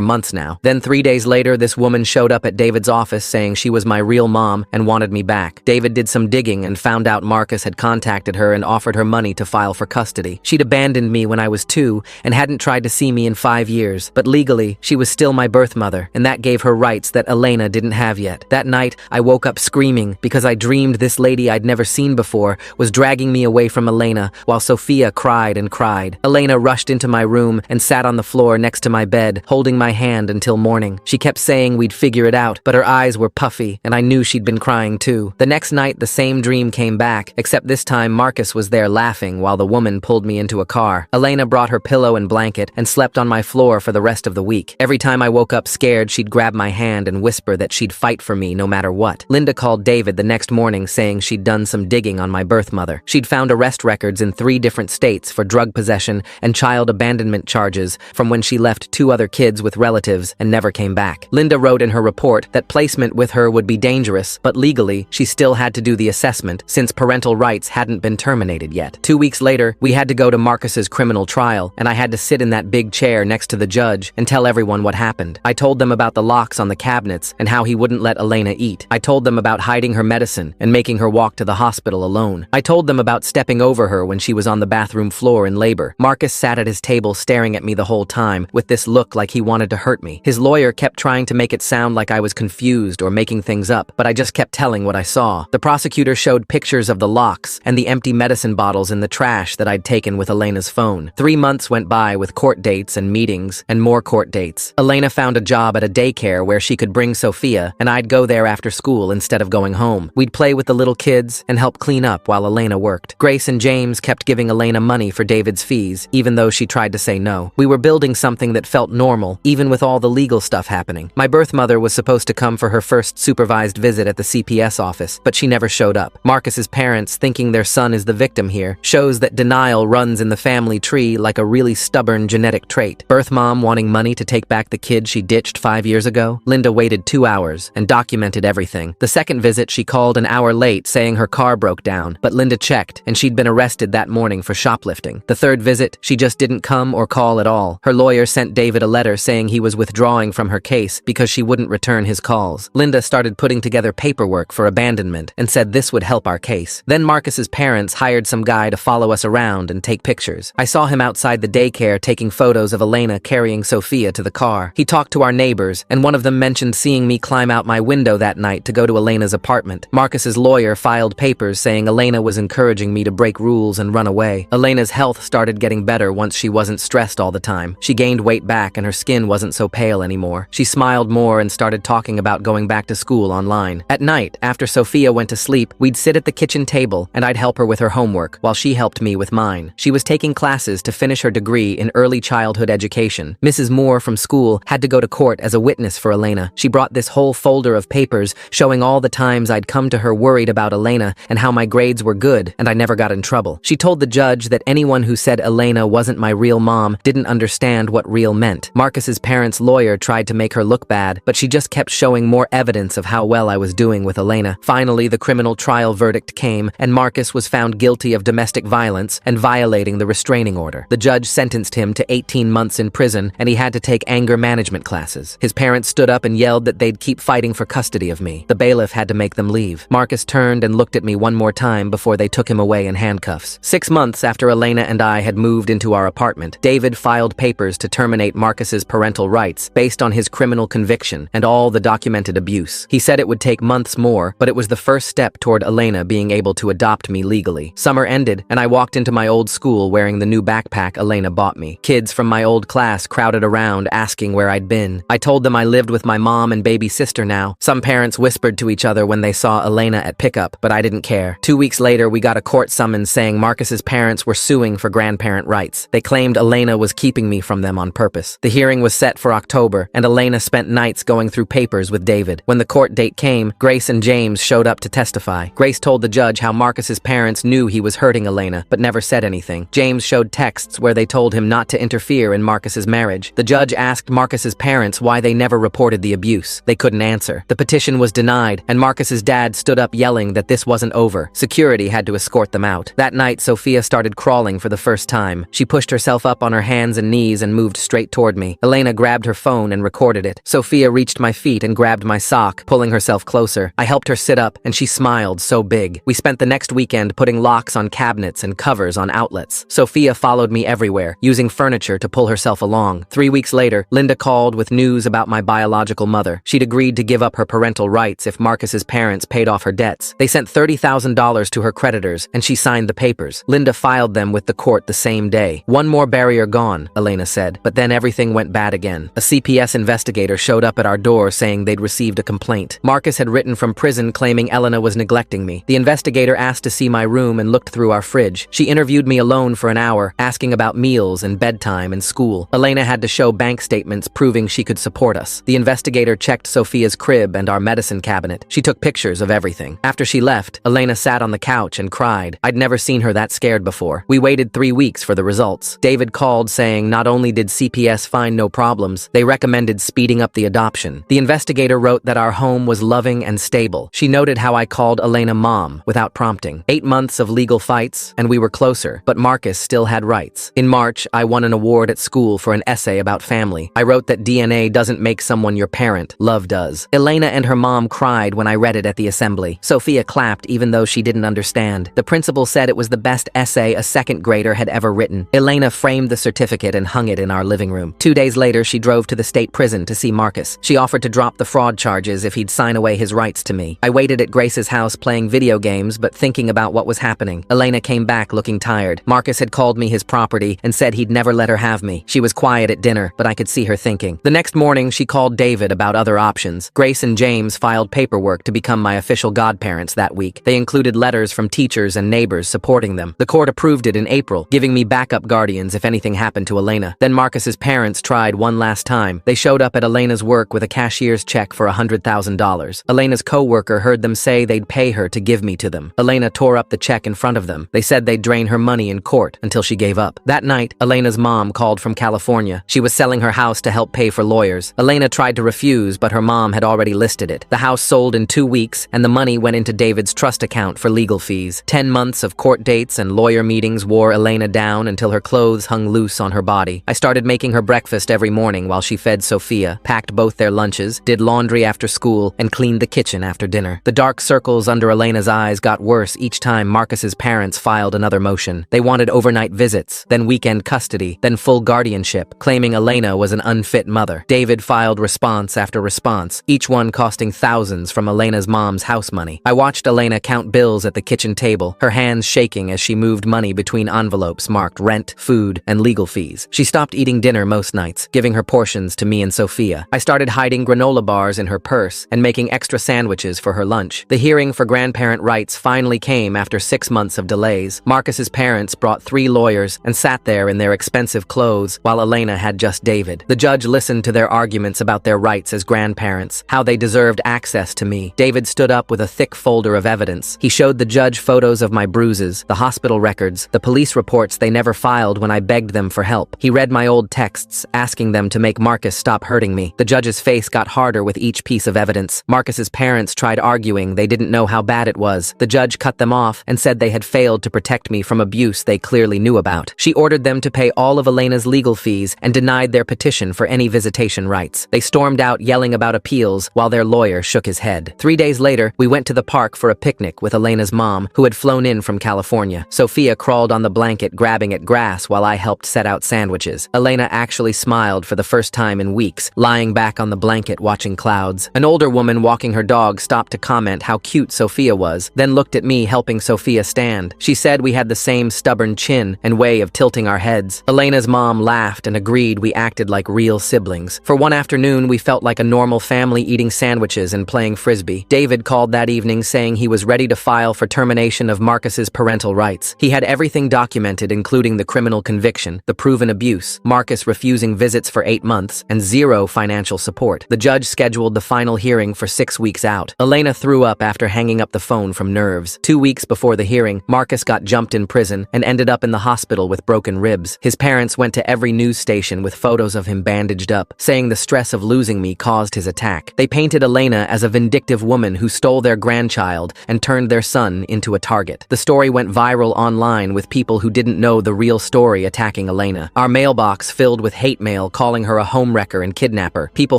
S1: months now. Then 3 days later, this woman showed up at David's office saying she was my real mom and wanted me back. David did some digging and found out Marcus had contacted her and offered her money to file for custody. She'd abandoned me when I was 2 and hadn't tried to see me in 5 years, but legally, she was still my birth mother, and that gave her rights that Elena didn't have yet. That night, I woke up screaming because I dreamed this lady I'd never seen before was dragging me away from Elena while Sophia cried and cried. Elena rushed into my room and sat on the floor next to my bed, holding my hand until morning. She kept saying we'd figure it out, but her eyes were puffy, and I knew she'd been crying too. The next night, the same dream came back, except this time Marcus was there laughing while the woman pulled me into a car. Elena brought her pillow and blanket and slept on my floor for the rest of the week. Every time I woke up scared, she'd grab my hand and whisper that she'd fight for me no matter what. Linda called David the next morning saying she'd done some digging on my birth mother. She'd found arrest records in 3 different states for drug possession and child abandonment charges from when she left 2 other kids with relatives and never came back. Linda wrote in her report that placement with her would be dangerous, but legally, she still had to do the assessment since parental rights hadn't been terminated yet. 2 weeks later, we had to go to Marcus's criminal trial, and I had to sit in that big chair next to the judge and tell everyone what happened. I told them about the locks on the cabinets and how he wouldn't let Elena eat. I told them about hiding her medicine and making her walk to the hospital alone. I told them about stepping over her when she was on the bathroom floor in labor. Marcus sat at his table staring at me the whole time with this look like he wanted to hurt me. His lawyer kept trying to make it sound like I was confused or making things up, but I just kept telling what I saw. The prosecutor showed pictures of the locks and the empty medicine bottles in the trash that I'd taken with Elena's phone. 3 months went by with court dates and meetings and more court dates. Elena found a job at a daycare where she could bring Sophia, and I'd go there after school instead of going home. We'd play with the little kids and help clean up while Elena worked. Grace and James kept giving Elena money for David's fees, even though she tried to say no. We were building something that felt normal, even with all the legal stuff happening. My birth mother was supposed to come for her first supervised visit at the CPS office, but she never showed up. Marcus's parents thinking their son is the victim here shows that denial runs in the family tree like a really stubborn genetic trait. Birth mom wanting money to take back the kid she ditched 5 years ago. Linda waited 2 hours and documented everything. The second visit, she called an hour late saying her car broke down, but Linda checked and she'd been arrested that morning for shoplifting. The third visit, she just didn't come or call at all. Her lawyer sent David a letter saying he was withdrawing from her case because she wouldn't return his calls. Linda started putting together paperwork for abandonment and said this would help our case. Then Marcus's parents hired some guy to follow us around and take pictures. I saw him outside the daycare taking photos of Elena carrying Sophia to the car. He talked to our neighbors, and one of them mentioned seeing me climb out my window that night to go to Elena's apartment. Marcus's lawyer filed papers saying Elena was encouraging me to break rules and run away. Elena's health started getting better once she wasn't stressed all the time. She gained weight back and her skin wasn't so pale anymore. She smiled more and started talking about going back to school online. At night, after Sophia went to sleep, we'd sit at the kitchen table and I'd help her with her homework while she helped me with mine. She was taking classes to finish her degree in early childhood education. Mrs. Moore from school had to go to court as a witness for Elena. She brought this whole folder of papers showing all the times I'd come to her worried about Elena and how my grades were good and I never got in trouble. She told the judge that anyone who said Elena wasn't my real mom didn't understand what real meant. Marcus's parents' lawyer tried to make her look bad, but she just kept showing more evidence of how well I was doing with Elena. Finally, the criminal trial verdict came and Marcus was found guilty of domestic violence and violating the restraining order. The judge sentenced him to 18 months in prison and he had to take anger management classes. His parents stood up and yelled that they'd keep fighting for custody of me. The bailiff had to make them leave. Marcus turned and looked at me one more time before they took him away in handcuffs. 6 months after Elena and I had moved into our apartment, David filed papers to terminate Marcus's parental rights based on his criminal conviction and all the documented abuse. He said it would take months more, but it was the first step toward Elena being able to adopt me legally. Summer ended and I walked into my old school wearing the new backpack Elena bought me. Kids from my old class crowded around asking where I'd been. I told them I lived with my mom and baby sister now. Some parents whispered to each other when they saw Elena at pickup, but I didn't care. 2 weeks later, we got a court summons saying Marcus's parents were suing for grandparent rights. They claimed Elena was keeping me from them on purpose. The hearing was set for October, and Elena spent nights going through papers with David. When the court date came, Grace and James showed up to testify. Grace told the judge how Marcus's parents knew he was hurting Elena, but never said anything. James showed texts where they told him not to interfere in Marcus's marriage. The judge asked Marcus's parents why they never reported the abuse. They couldn't answer. The petition was denied, and Marcus's dad stood up yelling that this wasn't over. Security had to escort escort them out. That night, Sophia started crawling for the first time. She pushed herself up on her hands and knees and moved straight toward me. Elena grabbed her phone and recorded it. Sophia reached my feet and grabbed my sock, pulling herself closer. I helped her sit up, and she smiled so big. We spent the next weekend putting locks on cabinets and covers on outlets. Sophia followed me everywhere, using furniture to pull herself along. 3 weeks later, Linda called with news about my biological mother. She'd agreed to give up her parental rights if Marcus's parents paid off her debts. They sent $30,000 to her creditors, and she signed the papers. Linda filed them with the court the same day. One more barrier gone, Elena said, but then everything went bad again. A CPS investigator showed up at our door saying they'd received a complaint. Marcus had written from prison claiming Elena was neglecting me. The investigator asked to see my room and looked through our fridge. She interviewed me alone for an hour, asking about meals and bedtime and school. Elena had to show bank statements proving she could support us. The investigator checked Sophia's crib and our medicine cabinet. She took pictures of everything. After she left, Elena sat on the couch and cried. I'd never seen her that scared before. We waited 3 weeks for the results. David called saying not only did CPS find no problems, they recommended speeding up the adoption. The investigator wrote that our home was loving and stable. She noted how I called Elena mom without prompting. 8 months of legal fights, and we were closer, but Marcus still had rights. In March, I won an award at school for an essay about family. I wrote that DNA doesn't make someone your parent, love does. Elena and her mom cried when I read it at the assembly. Sophia clapped even though she didn't understand. The principal said it was the best essay a second grader had ever written. Elena framed the certificate and hung it in our living room. 2 days later, she drove to the state prison to see Marcus. She offered to drop the fraud charges if he'd sign away his rights to me. I waited at Grace's house playing video games but thinking about what was happening. Elena came back looking tired. Marcus had called me his property and said he'd never let her have me. She was quiet at dinner, but I could see her thinking. The next morning, she called David about other options. Grace and James filed paperwork to become my official godparents that week. They included letters from teachers and neighbors supporting them. The court approved it in April, giving me backup guardians if anything happened to Elena. Then Marcus's parents tried one last time. They showed up at Elena's work with a cashier's check for $100,000. Elena's co-worker heard them say they'd pay her to give me to them. Elena tore up the check in front of them. They said they'd drain her money in court until she gave up. That night, Elena's mom called from California. She was selling her house to help pay for lawyers. Elena tried to refuse, but her mom had already listed it. The house sold in 2 weeks, and the money went into David's trust account for legal fees. 10 months of court dates and lawyer meetings wore Elena down until her clothes hung loose on her body. I started making her breakfast every morning while she fed Sophia, packed both their lunches, did laundry after school, and cleaned the kitchen after dinner. The dark circles under Elena's eyes got worse each time Marcus's parents filed another motion. They wanted overnight visits, then weekend custody, then full guardianship, claiming Elena was an unfit mother. David filed response after response, each one costing thousands from Elena's mom's house money. I watched Elena count bills at the kitchen table, her hands shaking as she moved money between envelopes marked rent, food, and legal fees. She stopped eating dinner most nights, giving her portions to me and Sophia. I started hiding granola bars in her purse and making extra sandwiches for her lunch. The hearing for grandparent rights finally came after 6 months of delays. Marcus's parents brought 3 lawyers and sat there in their expensive clothes while Elena had just David. The judge listened to their arguments about their rights as grandparents, how they deserved access to me. David stood up with a thick folder of evidence. He showed the judge photos of my bruises, the hospital records, the police reports they never filed when I begged them for help. He read my old texts, asking them to make Marcus stop hurting me. The judge's face got harder with each piece of evidence. Marcus's parents tried arguing they didn't know how bad it was. The judge cut them off and said they had failed to protect me from abuse they clearly knew about. She ordered them to pay all of Elena's legal fees and denied their petition for any visitation rights. They stormed out yelling about appeals while their lawyer shook his head. 3 days later, we went to the park for a picnic with Elena's mom, who had flown in from California. Sophia crawled on the blanket grabbing at grass while I helped set out sandwiches. Elena actually smiled for the first time in weeks, lying back on the blanket watching clouds. An older woman walking her dog stopped to comment how cute Sophia was, then looked at me helping Sophia stand. She said we had the same stubborn chin and way of tilting our heads. Elena's mom laughed and agreed we acted like real siblings. For one afternoon, we felt like a normal family eating sandwiches and playing frisbee. David called that evening saying he was ready to file for termination of Marcus's parental rights. He had everything documented, including the criminal conviction, the proven abuse, Marcus refusing visits for 8 months, and 0 financial support. The judge scheduled the final hearing for 6 weeks out. Elena threw up after hanging up the phone from nerves. 2 weeks before the hearing, Marcus got jumped in prison and ended up in the hospital with broken ribs. His parents went to every news station with photos of him bandaged up, saying the stress of losing me caused his attack. They painted Elena as a vindictive woman who stole their grandchild and turned their son into a target. target. The story went viral online with people who didn't know the real story attacking Elena. Our mailbox filled with hate mail calling her a homewrecker and kidnapper. People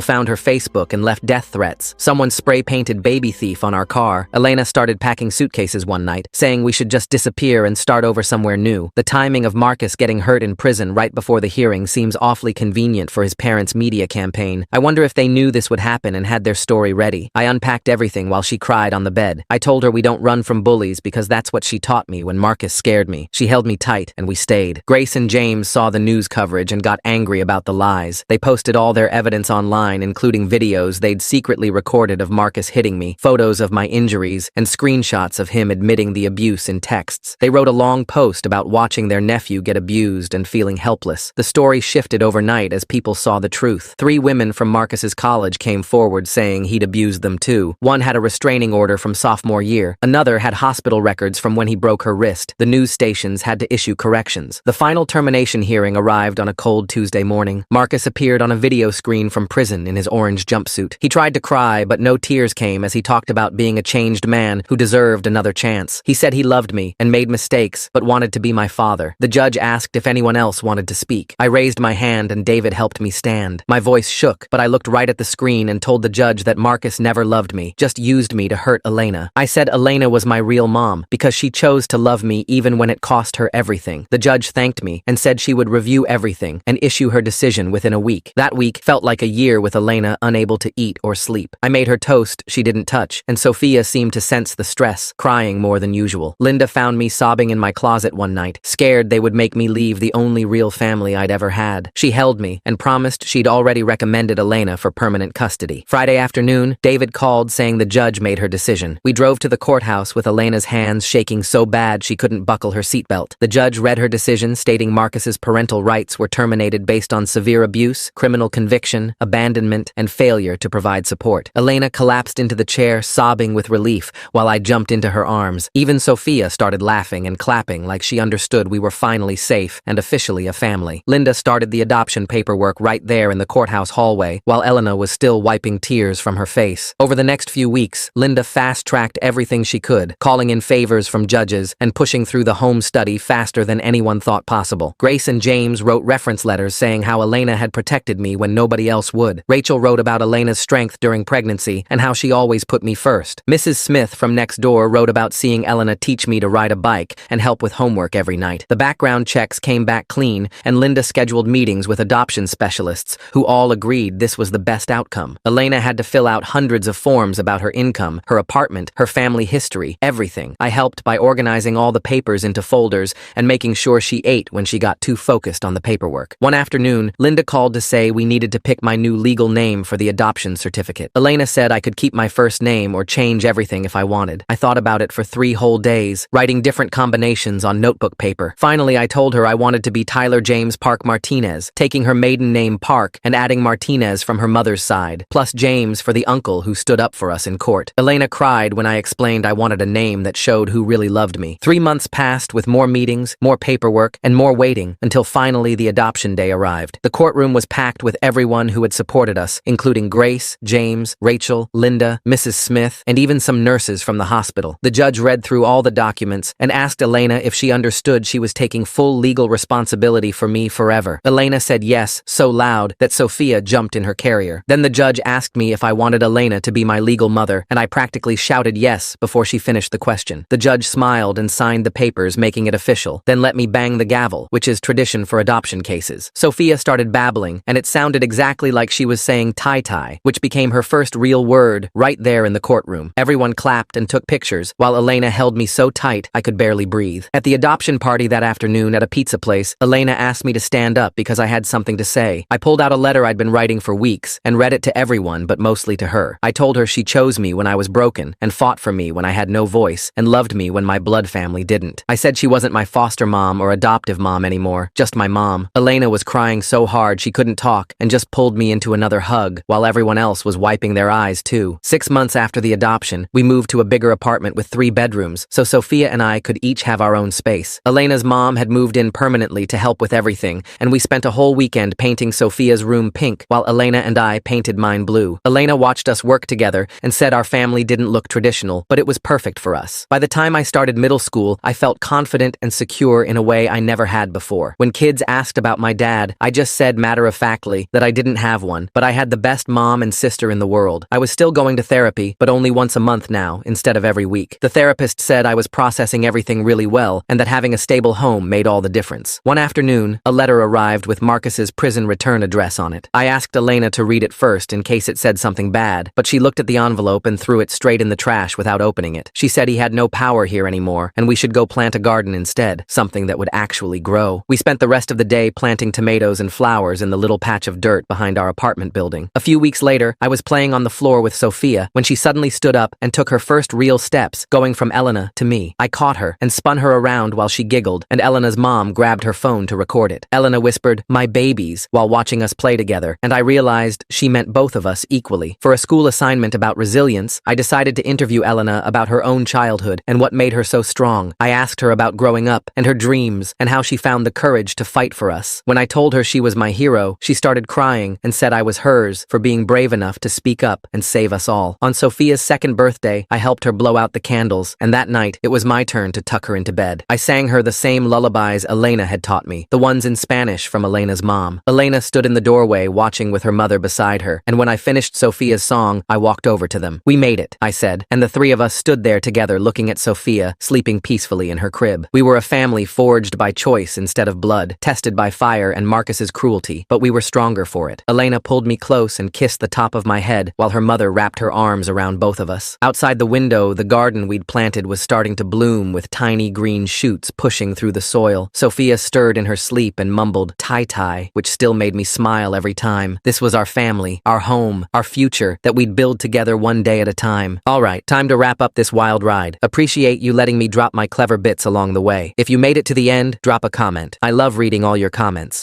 S1: found her Facebook and left death threats. Someone spray-painted baby thief on our car. Elena started packing suitcases one night, saying we should just disappear and start over somewhere new. The timing of Marcus getting hurt in prison right before the hearing seems awfully convenient for his parents' media campaign. I wonder if they knew this would happen and had their story ready. I unpacked everything while she cried on the bed. I told her we don't run from bullies because that's what she taught me when Marcus scared me. She held me tight and we stayed. Grace and James saw the news coverage and got angry about the lies. They posted all their evidence online, including videos they'd secretly recorded of Marcus hitting me, photos of my injuries, and screenshots of him admitting the abuse in texts. They wrote a long post about watching their nephew get abused and feeling helpless. The story shifted overnight as people saw the truth. 3 women from Marcus's college came forward saying he'd abused them too. One had a restraining order from sophomore year. Another had hospital records from when he broke her wrist. The news stations had to issue corrections. The final termination hearing arrived on a cold Tuesday morning. Marcus appeared on a video screen from prison in his orange jumpsuit. He tried to cry, but no tears came as he talked about being a changed man who deserved another chance. He said he loved me and made mistakes, but wanted to be my father. The judge asked if anyone else wanted to speak. I raised my hand and David helped me stand. My voice shook, but I looked right at the screen and told the judge that Marcus never loved me, just used me to hurt Elena. I said Elena was my real mom because she chose to love me even when it cost her everything. The judge thanked me and said she would review everything and issue her decision within a week. That week felt like a year with Elena unable to eat or sleep. I made her toast she didn't touch, and Sophia seemed to sense the stress, crying more than usual. Linda found me sobbing in my closet one night, scared they would make me leave the only real family I'd ever had. She held me and promised she'd already recommended Elena for permanent custody. Friday afternoon, David called saying the judge made her decision. We drove to the courthouse with Elena's hands shaking so bad she couldn't buckle her seatbelt. The judge read her decision stating Marcus's parental rights were terminated based on severe abuse, criminal conviction, abandonment, and failure to provide support. Elena collapsed into the chair, sobbing with relief, while I jumped into her arms. Even Sophia started laughing and clapping like she understood we were finally safe and officially a family. Linda started the adoption paperwork right there in the courthouse hallway, while Elena was still wiping tears from her face. Over the next few weeks, Linda fast-tracked everything she could, calling in favors from judges and pushing through the home study faster than anyone thought possible. Grace and James wrote reference letters saying how Elena had protected me when nobody else would. Rachel wrote about Elena's strength during pregnancy and how she always put me first. Mrs. Smith from next door wrote about seeing Elena teach me to ride a bike and help with homework every night. The background checks came back clean, and Linda scheduled meetings with adoption specialists who all agreed this was the best outcome. Elena had to fill out hundreds of forms about her income, her apartment, her family history, everything. I helped by organizing all the papers into folders and making sure she ate when she got too focused on the paperwork. One afternoon, Linda called to say we needed to pick my new legal name for the adoption certificate. Elena said I could keep my first name or change everything if I wanted. I thought about it for 3 whole days, writing different combinations on notebook paper. Finally, I told her I wanted to be Tyler James Park Martinez, taking her maiden name Park and adding Martinez from her mother's side, plus James for the uncle who stood up for us in court. Elena cried when I explained I wanted a name that showed who really loved me. 3 months passed with more meetings, more paperwork, and more waiting until finally the adoption day arrived. The courtroom was packed with everyone who had supported us, including Grace, James, Rachel, Linda, Mrs. Smith, and even some nurses from the hospital. The judge read through all the documents and asked Elena if she understood she was taking full legal responsibility for me forever. Elena said yes, so loud that Sophia jumped in her carrier. Then the judge asked me if I wanted Elena to be my legal mother, and I practically shouted yes before she finished the question. The judge smiled and signed the papers, making it official, then let me bang the gavel, which is tradition for adoption cases. Sophia started babbling, and it sounded exactly like she was saying tie-tie, which became her first real word right there in the courtroom. Everyone clapped and took pictures, while Elena held me so tight I could barely breathe. At the adoption party that afternoon at a pizza place, Elena asked me to stand up because I had something to say. I pulled out a letter I'd been writing for weeks and read it to everyone, but mostly to her. I told her she chose me when I was broken and fought for me when I had no voice and loved me when my blood family didn't. I said she wasn't my foster mom or adoptive mom anymore, just my mom. Elena was crying so hard she couldn't talk and just pulled me into another hug while everyone else was wiping their eyes too. 6 months after the adoption, we moved to a bigger apartment with 3 bedrooms so Sophia and I could each have our own space. Elena's mom had moved in permanently to help with everything, and we spent a whole weekend painting Sophia's room pink while Elena and I painted mine blue. Elena watched us work together and said our family didn't look traditional, but it was perfect for us. By the time I started middle school, I felt confident and secure in a way I never had before. When kids asked about my dad, I just said matter-of-factly that I didn't have one, but I had the best mom and sister in the world. I was still going to therapy, but only once a month now, instead of every week. The therapist said I was processing everything really well, and that having a stable home made all the difference. One afternoon, a letter arrived with Marcus's prison return address on it. I asked Elena to read it first in case it said something bad, but she looked at the envelope and threw it straight in the trash without opening it. She said he had no power here anymore, and we should go plant a garden instead, something that would actually grow. We spent the rest of the day planting tomatoes and flowers in the little patch of dirt behind our apartment building. A few weeks later, I was playing on the floor with Sophia when she suddenly stood up and took her first real steps, going from Elena to me. I caught her and spun her around while she giggled, and Elena's mom grabbed her phone to record it. Elena whispered, "My babies," while watching us play together, and I realized she meant both of us equally. For a school assignment about resilience, I decided to interview Elena about her own childhood and what made her so strong. I asked her about growing up and her dreams and how she found the courage to fight for us. When I told her she was my hero, she started crying and said I was hers for being brave enough to speak up and save us all. On Sophia's second birthday, I helped her blow out the candles, and that night, it was my turn to tuck her into bed. I sang her the same lullabies Elena had taught me, the ones in Spanish from Elena's mom. Elena stood in the doorway watching with her mother beside her, and when I finished Sophia's song, I walked over to them. "We made it," I said, and the three of us stood there together looking at Sophia, sleeping peacefully in her crib. We were a family forged by choice instead of blood, tested by fire and Marcus's cruelty, but we were stronger for it. Elena pulled me close and kissed the top of my head, while her mother wrapped her arms around both of us. Outside the window, the garden we'd planted was starting to bloom with tiny green shoots pushing through the soil. Sophia stirred in her sleep and mumbled, "Tai-tai," which still made me smile every time. This was our family, our home, our future that we'd build together one day at a time. All right, time to wrap up this wild ride. Appreciate you letting me drop my clever bits along the way. If you made it to the end, drop a comment. I love reading all your comments.